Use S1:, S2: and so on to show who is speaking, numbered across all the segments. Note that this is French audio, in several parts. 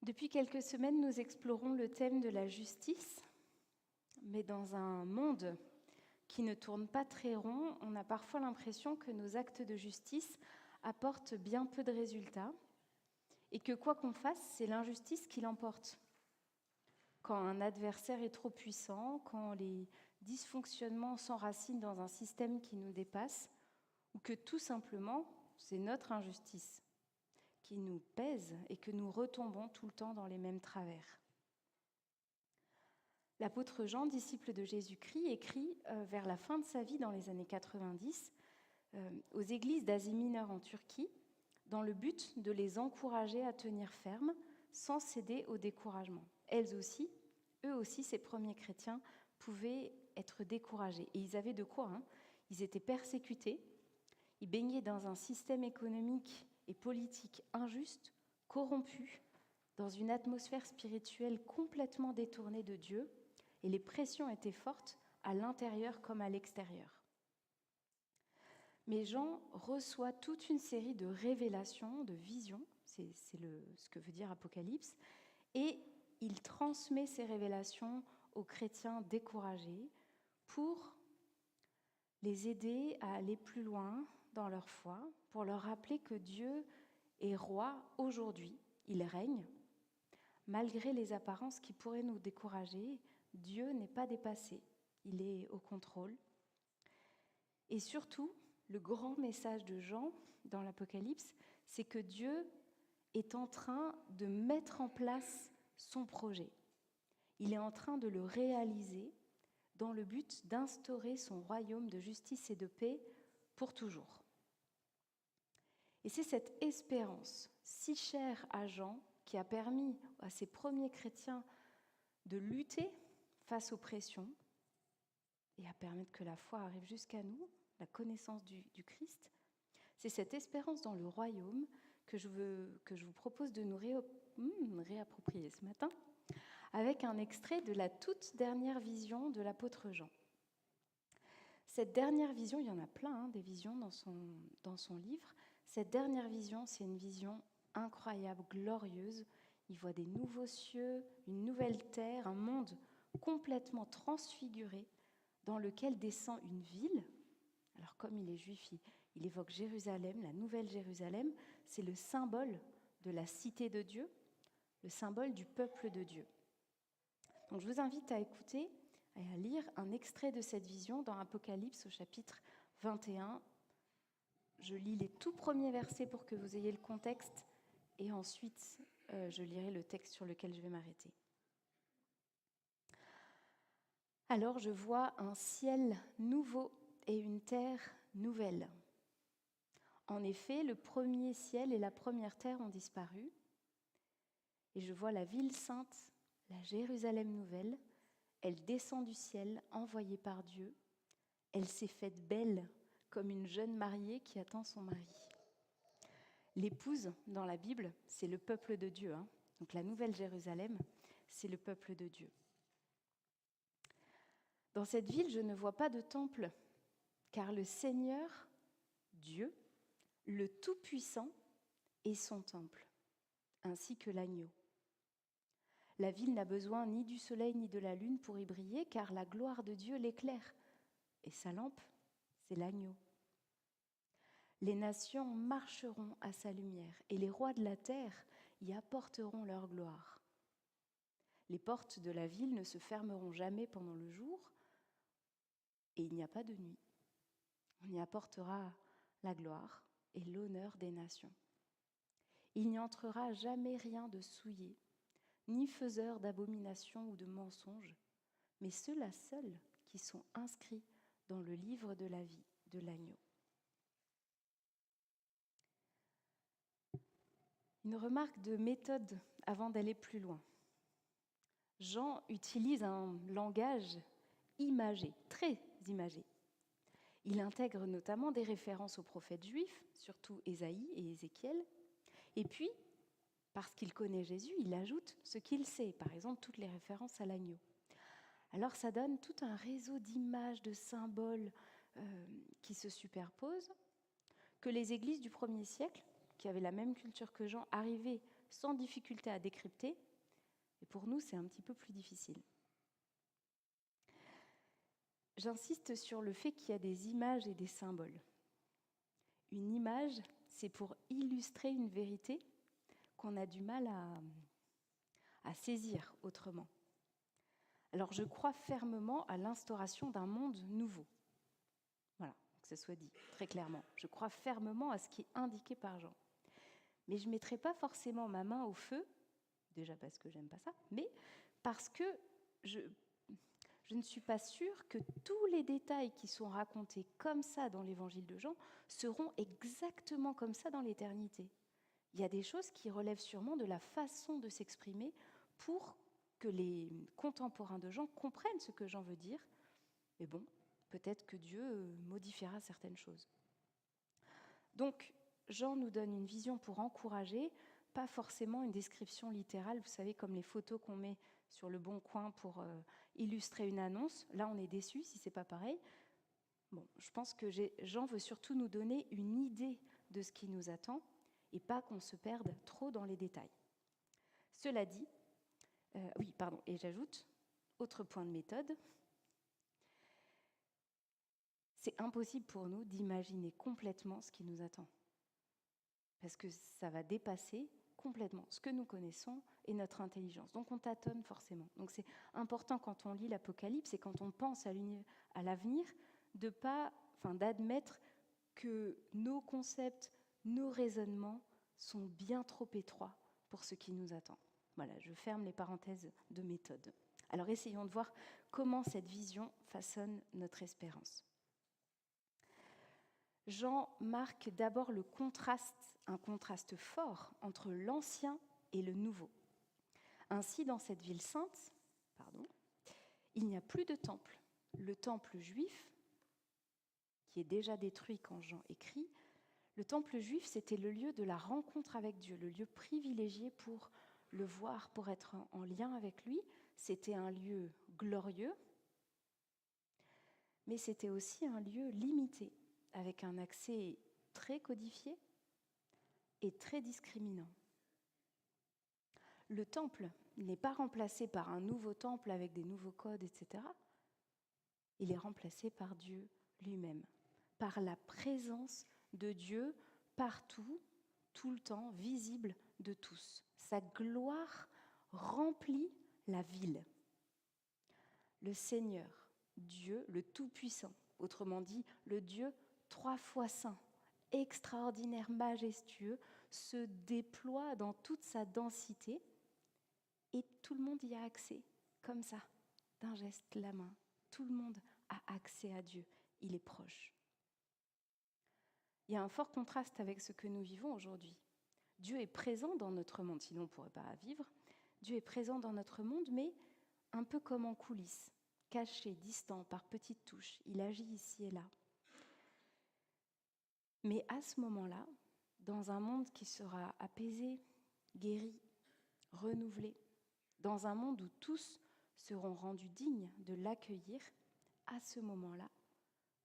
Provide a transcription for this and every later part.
S1: Depuis quelques semaines, nous explorons le thème de la justice, mais dans un monde qui ne tourne pas très rond, on a parfois l'impression que nos actes de justice apportent bien peu de résultats et que quoi qu'on fasse, c'est l'injustice qui l'emporte. Quand un adversaire est trop puissant, quand les dysfonctionnements s'enracinent dans un système qui nous dépasse, ou que tout simplement, c'est notre injustice qui nous pèse et que nous retombons tout le temps dans les mêmes travers. L'apôtre Jean, disciple de Jésus-Christ, écrit vers la fin de sa vie, dans les années 90, aux églises d'Asie mineure en Turquie, dans le but de les encourager à tenir ferme, sans céder au découragement. Eux aussi, ces premiers chrétiens, pouvaient être découragés. Et ils avaient de quoi, hein. Ils étaient persécutés, ils baignaient dans un système économique et politique injuste, corrompu, dans une atmosphère spirituelle complètement détournée de Dieu, et les pressions étaient fortes à l'intérieur comme à l'extérieur. Mais Jean reçoit toute une série de révélations, de visions, c'est ce que veut dire Apocalypse, et il transmet ces révélations aux chrétiens découragés pour les aider à aller plus loin dans leur foi, pour leur rappeler que Dieu est roi aujourd'hui, il règne. Malgré les apparences qui pourraient nous décourager, Dieu n'est pas dépassé, il est au contrôle. Et surtout, le grand message de Jean dans l'Apocalypse, c'est que Dieu est en train de mettre en place son projet. Il est en train de le réaliser dans le but d'instaurer son royaume de justice et de paix pour toujours. Et c'est cette espérance si chère à Jean qui a permis à ces premiers chrétiens de lutter face aux pressions et à permettre que la foi arrive jusqu'à nous, la connaissance du Christ. C'est cette espérance dans le royaume que je vous propose de nous réapproprier ce matin avec un extrait de la toute dernière vision de l'apôtre Jean. Cette dernière vision, il y en a plein, des visions dans son livre. Cette dernière vision, c'est une vision incroyable, glorieuse. Il voit des nouveaux cieux, une nouvelle terre, un monde complètement transfiguré dans lequel descend une ville. Alors comme il est juif, il évoque Jérusalem, la nouvelle Jérusalem. C'est le symbole de la cité de Dieu, le symbole du peuple de Dieu. Donc je vous invite à écouter et à lire un extrait de cette vision dans Apocalypse au chapitre 21. Je lis les tout premiers versets pour que vous ayez le contexte et ensuite je lirai le texte sur lequel je vais m'arrêter. Alors je vois un ciel nouveau et une terre nouvelle. En effet, le premier ciel et la première terre ont disparu et je vois la ville sainte, la Jérusalem nouvelle. Elle descend du ciel, envoyée par Dieu. Elle s'est faite belle comme une jeune mariée qui attend son mari. L'épouse, dans la Bible, c'est le peuple de Dieu. Donc la nouvelle Jérusalem, c'est le peuple de Dieu. Dans cette ville, je ne vois pas de temple, car le Seigneur, Dieu, le Tout-Puissant, est son temple, ainsi que l'agneau. La ville n'a besoin ni du soleil ni de la lune pour y briller, car la gloire de Dieu l'éclaire. Et sa lampe, c'est l'agneau. Les nations marcheront à sa lumière, et les rois de la terre y apporteront leur gloire. Les portes de la ville ne se fermeront jamais pendant le jour, et il n'y a pas de nuit. On y apportera la gloire et l'honneur des nations. Il n'y entrera jamais rien de souillé, ni faiseur d'abominations ou de mensonges, mais ceux-là seuls qui sont inscrits dans le livre de la vie de l'agneau. Une remarque de méthode avant d'aller plus loin. Jean utilise un langage imagé, très imagé. Il intègre notamment des références aux prophètes juifs, surtout Ésaïe et Ézéchiel. Et puis, parce qu'il connaît Jésus, il ajoute ce qu'il sait, par exemple toutes les références à l'agneau. Alors ça donne tout un réseau d'images, de symboles qui se superposent, que les églises du 1er siècle, qui avaient la même culture que Jean, arrivaient sans difficulté à décrypter. Et pour nous, c'est un petit peu plus difficile. J'insiste sur le fait qu'il y a des images et des symboles. Une image, c'est pour illustrer une vérité qu'on a du mal à saisir autrement. Alors je crois fermement à l'instauration d'un monde nouveau. Voilà, que ce soit dit très clairement. Je crois fermement à ce qui est indiqué par Jean. Mais je ne mettrai pas forcément ma main au feu, déjà parce que j'aime pas ça, mais parce que je ne suis pas sûre que tous les détails qui sont racontés comme ça dans l'évangile de Jean seront exactement comme ça dans l'éternité. Il y a des choses qui relèvent sûrement de la façon de s'exprimer pour que les contemporains de Jean comprennent ce que Jean veut dire. Mais bon, peut-être que Dieu modifiera certaines choses. Donc, Jean nous donne une vision pour encourager, pas forcément une description littérale, vous savez, comme les photos qu'on met sur le Bon Coin pour illustrer une annonce. Là, on est déçus si ce n'est pas pareil. Bon, je pense que Jean veut surtout nous donner une idée de ce qui nous attend et pas qu'on se perde trop dans les détails. Cela dit, et j'ajoute, autre point de méthode, c'est impossible pour nous d'imaginer complètement ce qui nous attend. Parce que ça va dépasser complètement ce que nous connaissons et notre intelligence. Donc on tâtonne forcément. Donc c'est important quand on lit l'Apocalypse et quand on pense à l'avenir, d'admettre que nos concepts, nos raisonnements sont bien trop étroits pour ce qui nous attend. Voilà, je ferme les parenthèses de méthode. Alors essayons de voir comment cette vision façonne notre espérance. Jean marque d'abord un contraste fort entre l'ancien et le nouveau. Ainsi, dans cette ville sainte, il n'y a plus de temple. Le temple juif, qui est déjà détruit quand Jean écrit, le temple juif, c'était le lieu de la rencontre avec Dieu, le lieu privilégié pour le voir, pour être en lien avec lui. C'était un lieu glorieux, mais c'était aussi un lieu limité, avec un accès très codifié et très discriminant. Le temple n'est pas remplacé par un nouveau temple avec des nouveaux codes, etc. Il est remplacé par Dieu lui-même, par la présence de Dieu partout, tout le temps, visible de tous. Sa gloire remplit la ville. Le Seigneur, Dieu, le Tout-Puissant, autrement dit, le Dieu 3 fois saint, extraordinaire, majestueux, se déploie dans toute sa densité et tout le monde y a accès, comme ça, d'un geste de la main. Tout le monde a accès à Dieu, il est proche. Il y a un fort contraste avec ce que nous vivons aujourd'hui. Dieu est présent dans notre monde, sinon on ne pourrait pas vivre. Dieu est présent dans notre monde, mais un peu comme en coulisses, caché, distant, par petites touches. Il agit ici et là. Mais à ce moment-là, dans un monde qui sera apaisé, guéri, renouvelé, dans un monde où tous seront rendus dignes de l'accueillir, à ce moment-là,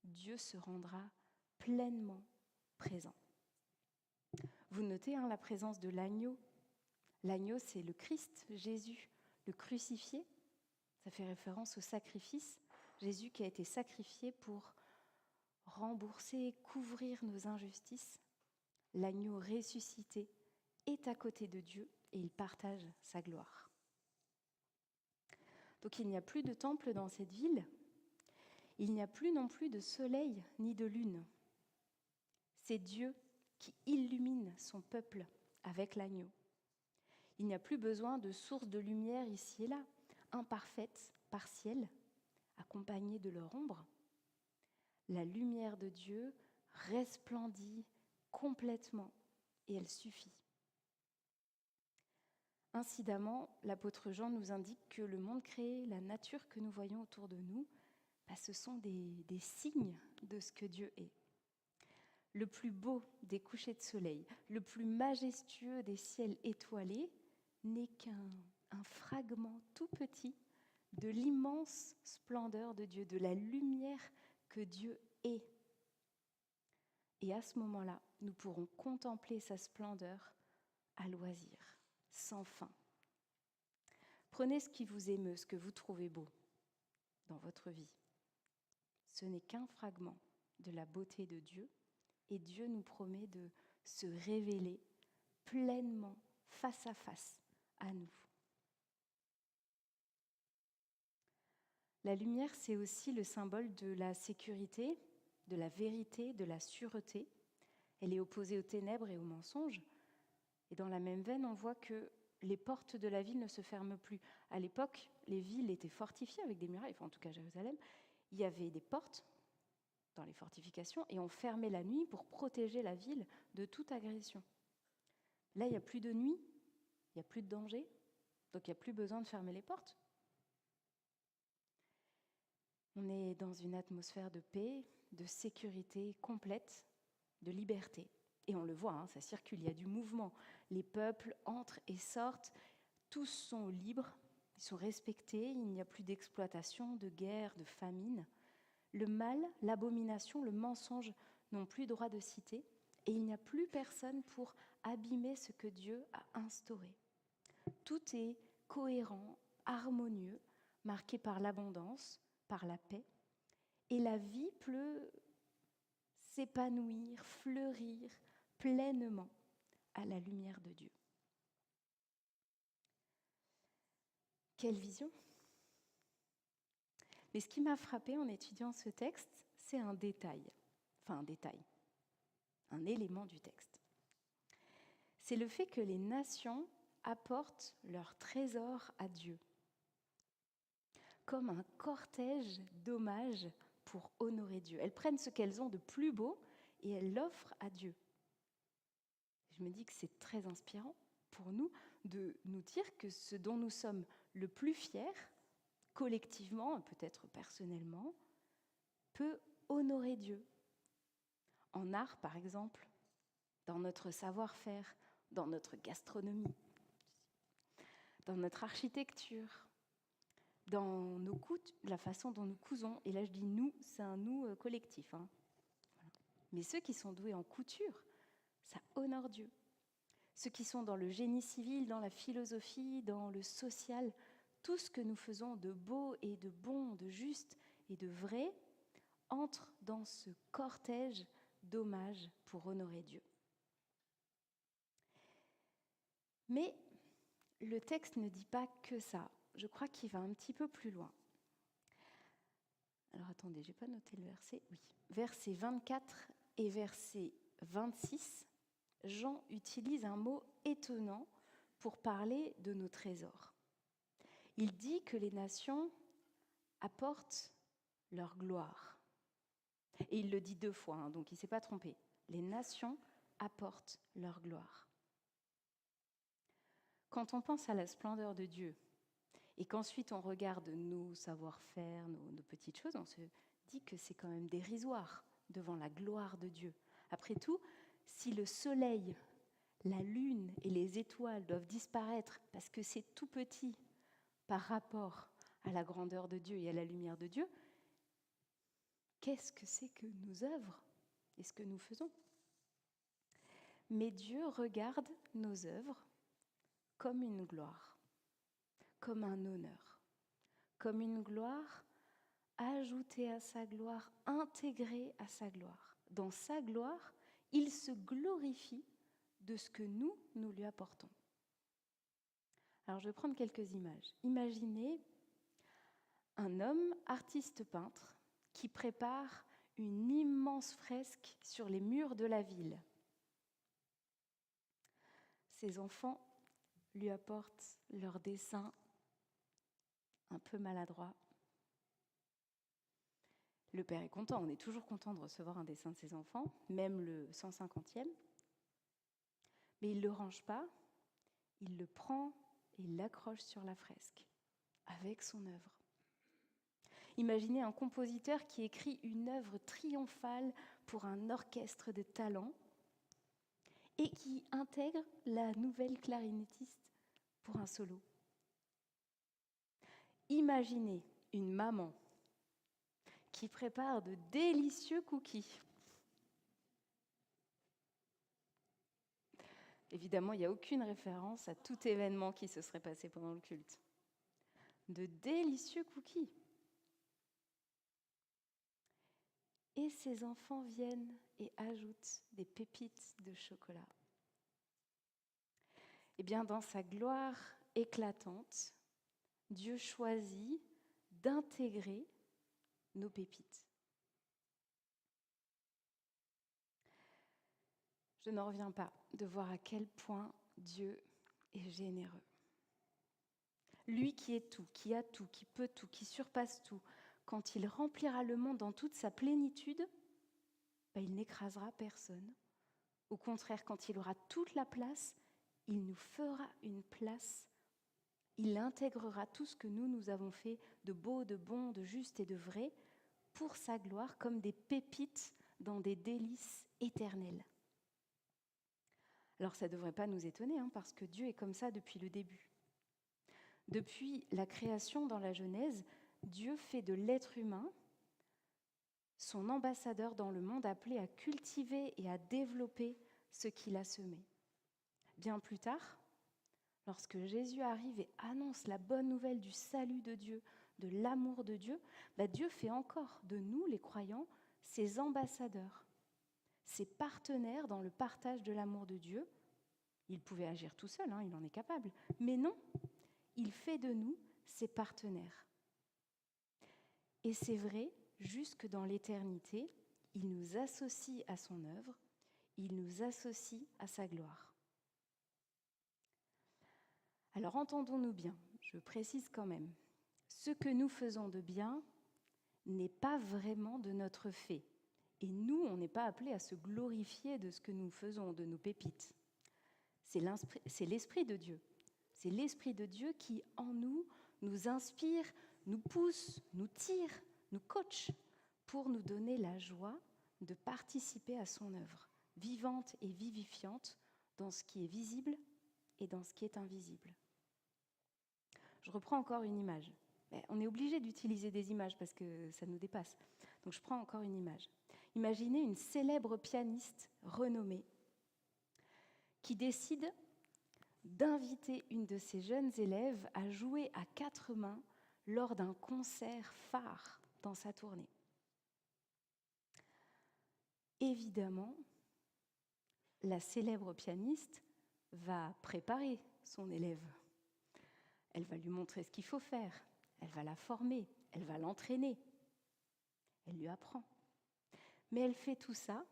S1: Dieu se rendra pleinement présent. Vous notez la présence de l'agneau. L'agneau, c'est le Christ, Jésus, le crucifié. Ça fait référence au sacrifice. Jésus qui a été sacrifié pour rembourser, couvrir nos injustices. L'agneau ressuscité est à côté de Dieu et il partage sa gloire. Donc il n'y a plus de temple dans cette ville. Il n'y a plus non plus de soleil ni de lune. C'est Dieu qui illumine son peuple avec l'agneau. Il n'y a plus besoin de sources de lumière ici et là, imparfaites, partielles, accompagnées de leur ombre. La lumière de Dieu resplendit complètement et elle suffit. Incidemment, l'apôtre Jean nous indique que le monde créé, la nature que nous voyons autour de nous, ce sont des signes de ce que Dieu est. Le plus beau des couchers de soleil, le plus majestueux des ciels étoilés, n'est qu'un fragment tout petit de l'immense splendeur de Dieu, de la lumière que Dieu est. Et à ce moment-là, nous pourrons contempler sa splendeur à loisir. sans fin. Prenez ce qui vous émeut, ce que vous trouvez beau dans votre vie. Ce n'est qu'un fragment de la beauté de Dieu, et Dieu nous promet de se révéler pleinement, face à face, à nous. La lumière, c'est aussi le symbole de la sécurité, de la vérité, de la sûreté. Elle est opposée aux ténèbres et aux mensonges. Et dans la même veine, on voit que les portes de la ville ne se ferment plus. À l'époque, les villes étaient fortifiées avec des murailles, enfin en tout cas Jérusalem. Il y avait des portes dans les fortifications et on fermait la nuit pour protéger la ville de toute agression. Là, il n'y a plus de nuit, il n'y a plus de danger, donc il n'y a plus besoin de fermer les portes. On est dans une atmosphère de paix, de sécurité complète, de liberté. Et on le voit, ça circule, il y a du mouvement. Les peuples entrent et sortent, tous sont libres, ils sont respectés, il n'y a plus d'exploitation, de guerre, de famine. Le mal, l'abomination, le mensonge n'ont plus droit de cité, et il n'y a plus personne pour abîmer ce que Dieu a instauré. Tout est cohérent, harmonieux, marqué par l'abondance, par la paix, et la vie peut s'épanouir, fleurir pleinement à la lumière de Dieu. Quelle vision! Mais ce qui m'a frappée en étudiant ce texte, c'est un élément du texte. C'est le fait que les nations apportent leur trésor à Dieu, comme un cortège d'hommages pour honorer Dieu. Elles prennent ce qu'elles ont de plus beau et elles l'offrent à Dieu. Je me dis que c'est très inspirant pour nous de nous dire que ce dont nous sommes le plus fiers, collectivement, peut-être personnellement, peut honorer Dieu. En art, par exemple, dans notre savoir-faire, dans notre gastronomie, dans notre architecture, dans la façon dont nous cousons. Et là, je dis nous, c'est un nous collectif. Voilà. Mais ceux qui sont doués en couture, ça honore Dieu. Ceux qui sont dans le génie civil, dans la philosophie, dans le social, tout ce que nous faisons de beau et de bon, de juste et de vrai, entre dans ce cortège d'hommages pour honorer Dieu. Mais le texte ne dit pas que ça. Je crois qu'il va un petit peu plus loin. Alors attendez, je n'ai pas noté le verset. Oui. Versets 24 et verset 26, Jean utilise un mot étonnant pour parler de nos trésors. Il dit que les nations apportent leur gloire. Et il le dit 2 fois, donc il ne s'est pas trompé. Les nations apportent leur gloire. Quand on pense à la splendeur de Dieu, et qu'ensuite on regarde nos savoir-faire, nos petites choses, on se dit que c'est quand même dérisoire devant la gloire de Dieu. Après tout, si le soleil, la lune et les étoiles doivent disparaître parce que c'est tout petit par rapport à la grandeur de Dieu et à la lumière de Dieu, qu'est-ce que c'est que nos œuvres et ce que nous faisons? Mais Dieu regarde nos œuvres comme une gloire, comme un honneur, comme une gloire ajoutée à sa gloire, intégrée à sa gloire. Dans sa gloire, il se glorifie de ce que nous lui apportons. Alors je vais prendre quelques images. Imaginez un homme artiste peintre qui prépare une immense fresque sur les murs de la ville. Ses enfants lui apportent leurs dessins un peu maladroits. Le père est content, on est toujours content de recevoir un dessin de ses enfants, même le 150e. Mais il ne le range pas, il le prend et l'accroche sur la fresque, avec son œuvre. Imaginez un compositeur qui écrit une œuvre triomphale pour un orchestre de talent et qui intègre la nouvelle clarinettiste pour un solo. Imaginez une maman qui prépare de délicieux cookies. Évidemment, il n'y a aucune référence à tout événement qui se serait passé pendant le culte. De délicieux cookies. Et ces enfants viennent et ajoutent des pépites de chocolat. Eh bien, dans sa gloire éclatante, Dieu choisit d'intégrer nos pépites. Je n'en reviens pas de voir à quel point Dieu est généreux. Lui qui est tout, qui a tout, qui peut tout, qui surpasse tout, quand il remplira le monde dans toute sa plénitude, il n'écrasera personne. Au contraire, quand il aura toute la place, il nous fera une place. Il intégrera tout ce que nous avons fait de beau, de bon, de juste et de vrai pour sa gloire comme des pépites dans des délices éternelles. Alors ça ne devrait pas nous étonner, parce que Dieu est comme ça depuis le début. Depuis la création dans la Genèse, Dieu fait de l'être humain son ambassadeur dans le monde, appelé à cultiver et à développer ce qu'il a semé. Bien plus tard, lorsque Jésus arrive et annonce la bonne nouvelle du salut de Dieu, de l'amour de Dieu, Dieu fait encore de nous, les croyants, ses ambassadeurs, ses partenaires dans le partage de l'amour de Dieu. Il pouvait agir tout seul, il en est capable. Mais non, il fait de nous ses partenaires. Et c'est vrai, jusque dans l'éternité, il nous associe à son œuvre, il nous associe à sa gloire. Alors entendons-nous bien, je précise quand même, ce que nous faisons de bien n'est pas vraiment de notre fait. Et nous, on n'est pas appelés à se glorifier de ce que nous faisons, de nos pépites. C'est l'Esprit de Dieu. C'est l'Esprit de Dieu qui, en nous, nous inspire, nous pousse, nous tire, nous coach pour nous donner la joie de participer à son œuvre, vivante et vivifiante dans ce qui est visible et dans ce qui est invisible. Je reprends encore une image. On est obligé d'utiliser des images parce que ça nous dépasse. Donc je prends encore une image. Imaginez une célèbre pianiste renommée qui décide d'inviter une de ses jeunes élèves à jouer à 4 mains lors d'un concert phare dans sa tournée. Évidemment, la célèbre pianiste va préparer son élève. Elle va lui montrer ce qu'il faut faire, elle va la former, elle va l'entraîner, elle lui apprend. Mais elle fait tout ça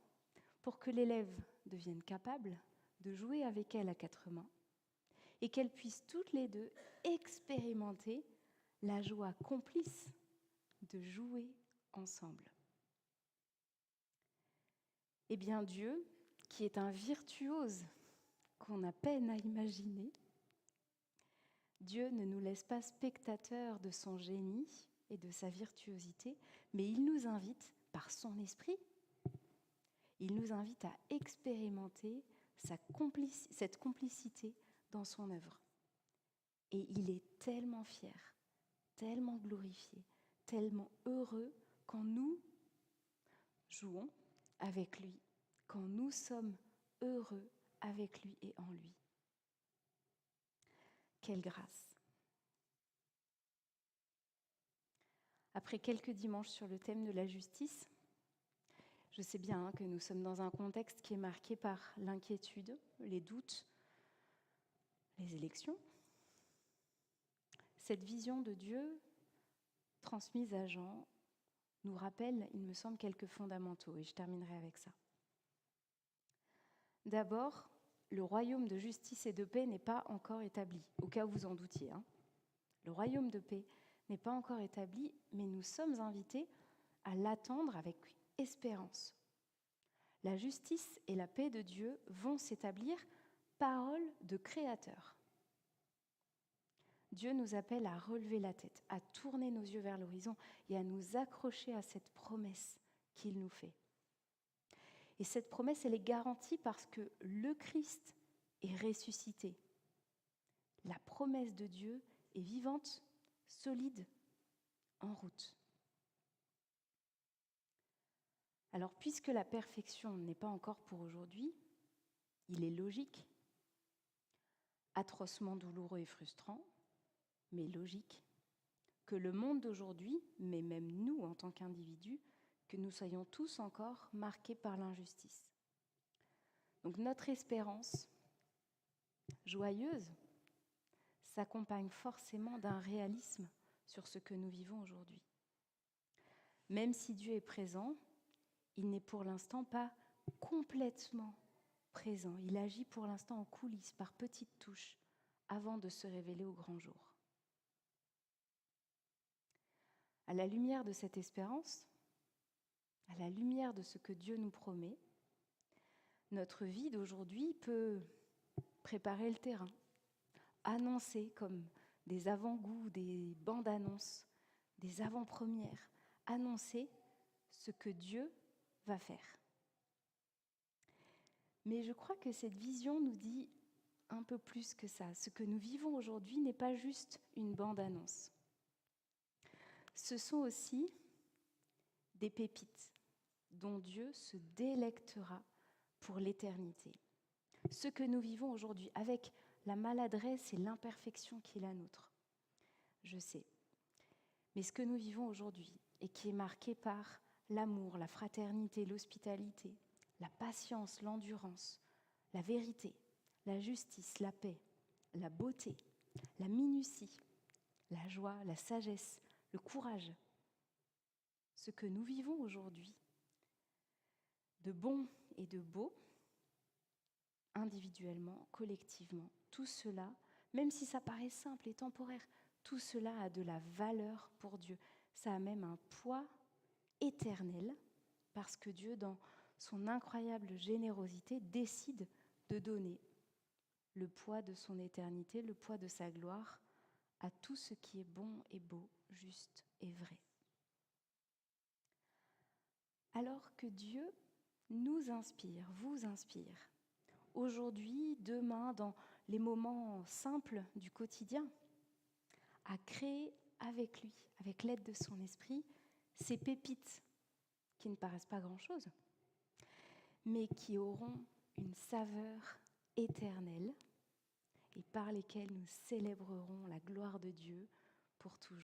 S1: pour que l'élève devienne capable de jouer avec elle à 4 mains et qu'elles puissent toutes les deux expérimenter la joie complice de jouer ensemble. Eh bien Dieu, qui est un virtuose qu'on a peine à imaginer, Dieu ne nous laisse pas spectateurs de son génie et de sa virtuosité, mais il nous invite, par son esprit, il nous invite à expérimenter cette complicité dans son œuvre. Et il est tellement fier, tellement glorifié, tellement heureux quand nous jouons avec lui, quand nous sommes heureux avec lui et en lui. Quelle grâce! Après quelques dimanches sur le thème de la justice, je sais bien que nous sommes dans un contexte qui est marqué par l'inquiétude, les doutes, les élections. Cette vision de Dieu transmise à Jean nous rappelle, il me semble, quelques fondamentaux, et je terminerai avec ça. D'abord, le royaume de justice et de paix n'est pas encore établi, au cas où vous en doutiez. Le royaume de paix n'est pas encore établi, mais nous sommes invités à l'attendre avec espérance. La justice et la paix de Dieu vont s'établir, parole de Créateur. Dieu nous appelle à relever la tête, à tourner nos yeux vers l'horizon et à nous accrocher à cette promesse qu'il nous fait. Et cette promesse, elle est garantie parce que le Christ est ressuscité. La promesse de Dieu est vivante, solide, en route. Alors, puisque la perfection n'est pas encore pour aujourd'hui, il est logique atrocement douloureux et frustrant, mais logique, que le monde d'aujourd'hui, mais même nous en tant qu'individus, que nous soyons tous encore marqués par l'injustice. Donc notre espérance joyeuse s'accompagne forcément d'un réalisme sur ce que nous vivons aujourd'hui. Même si Dieu est présent, il n'est pour l'instant pas complètement présent. Il agit pour l'instant en coulisses, par petites touches, avant de se révéler au grand jour. À la lumière de cette espérance, à la lumière de ce que Dieu nous promet, notre vie d'aujourd'hui peut préparer le terrain, annoncer comme des avant-goûts, des bandes-annonces, des avant-premières, annoncer ce que Dieu va faire. Mais je crois que cette vision nous dit un peu plus que ça. Ce que nous vivons aujourd'hui n'est pas juste une bande-annonce. Ce sont aussi des pépites dont Dieu se délectera pour l'éternité. Ce que nous vivons aujourd'hui, avec la maladresse et l'imperfection qui est la nôtre, je sais. Mais ce que nous vivons aujourd'hui, et qui est marqué par l'amour, la fraternité, l'hospitalité, la patience, l'endurance, la vérité, la justice, la paix, la beauté, la minutie, la joie, la sagesse, le courage. Ce que nous vivons aujourd'hui, de bon et de beau, individuellement, collectivement, tout cela, même si ça paraît simple et temporaire, tout cela a de la valeur pour Dieu. Ça a même un poids éternel, parce que Dieu, dans son incroyable générosité, décide de donner le poids de son éternité, le poids de sa gloire, à tout ce qui est bon et beau, juste et vrai. Alors que Dieu nous inspire, vous inspire, aujourd'hui, demain, dans les moments simples du quotidien, à créer avec lui, avec l'aide de son esprit, ces pépites qui ne paraissent pas grand-chose, mais qui auront une saveur éternelle et par lesquelles nous célébrerons la gloire de Dieu pour toujours.